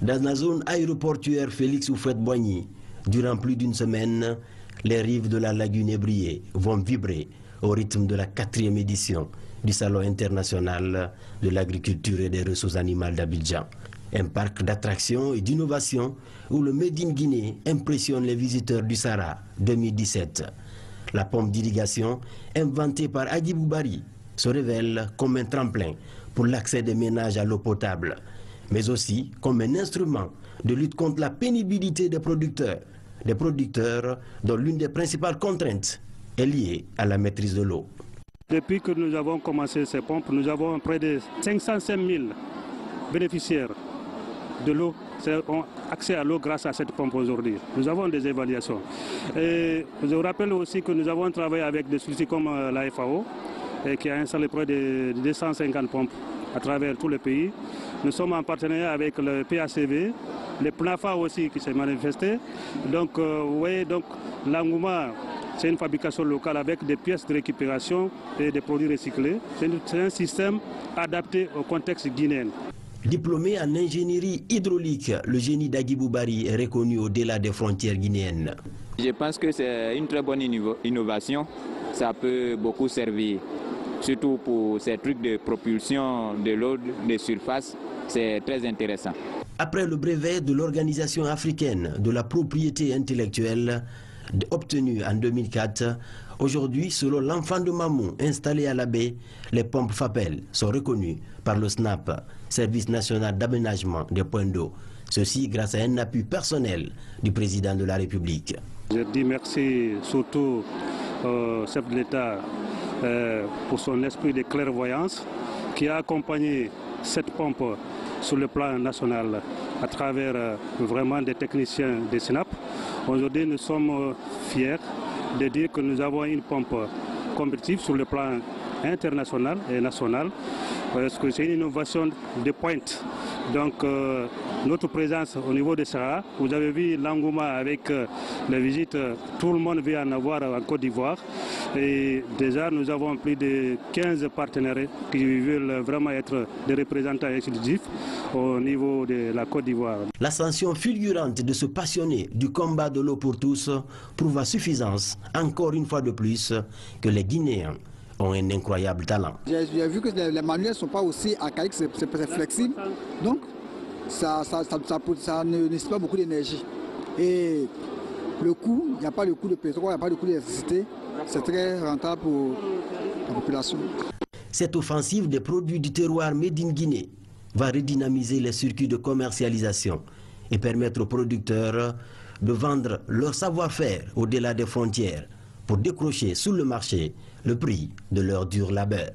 Dans la zone aéroportuaire Félix Houphouët-Boigny, durant plus d'une semaine, les rives de la lagune ébriée vont vibrer au rythme de la 4e édition du Salon international de l'agriculture et des ressources animales d'Abidjan. Un parc d'attractions et d'innovation où le Made in Guinée impressionne les visiteurs du Sahara 2017. La pompe d'irrigation, inventée par Hadjibou Bari, se révèle comme un tremplin pour l'accès des ménages à l'eau potable, mais aussi comme un instrument de lutte contre la pénibilité des producteurs dont l'une des principales contraintes est liée à la maîtrise de l'eau. Depuis que nous avons commencé ces pompes, nous avons près de 505 000 bénéficiaires de l'eau ont accès à l'eau grâce à cette pompe aujourd'hui. Nous avons des évaluations. Et je vous rappelle aussi que nous avons travaillé avec des structures comme la FAO qui a installé près de 250 pompes à travers tout le pays. Nous sommes en partenariat avec le PACV, le PNAFA aussi qui s'est manifesté. Donc, vous voyez, l'engouement, c'est une fabrication locale avec des pièces de récupération et des produits recyclés. C'est un système adapté au contexte guinéen. Diplômé en ingénierie hydraulique, le génie d'Hadjibou Bari est reconnu au-delà des frontières guinéennes. Je pense que c'est une très bonne innovation. Ça peut beaucoup servir, surtout pour ces trucs de propulsion de l'eau de surface. C'est très intéressant. Après le brevet de l'Organisation africaine de la propriété intellectuelle obtenu en 2004, aujourd'hui, selon l'enfant de Mamou installé à la baie, les pompes FAPEL sont reconnues par le SNAP, Service national d'aménagement des points d'eau. Ceci grâce à un appui personnel du président de la République. Je dis merci surtout au chef de l'État pour son esprit de clairvoyance qui a accompagné cette pompe sur le plan national à travers vraiment des techniciens des SNAP. Aujourd'hui, nous sommes fiers de dire que nous avons une pompe compétitive sur le plan international et national, parce que c'est une innovation de pointe. Donc notre présence au niveau de Sahara, vous avez vu l'engouement avec les visites, tout le monde veut en avoir en Côte d'Ivoire. Et déjà nous avons plus de 15 partenaires qui veulent vraiment être des représentants exclusifs au niveau de la Côte d'Ivoire. L'ascension fulgurante de ce passionné du combat de l'eau pour tous prouve à suffisance, encore une fois de plus, que les Guinéens ont un incroyable talent. J'ai vu que les manuels ne sont pas aussi archaïques, c'est flexible, donc ça ne nécessite pas beaucoup d'énergie. Et le coût, il n'y a pas le coût de pétrole, il n'y a pas le coût d'électricité, c'est très rentable pour la population. Cette offensive des produits du terroir Made in Guinée va redynamiser les circuits de commercialisation et permettre aux producteurs de vendre leur savoir-faire au-delà des frontières pour décrocher sur le marché le prix de leur dur labeur.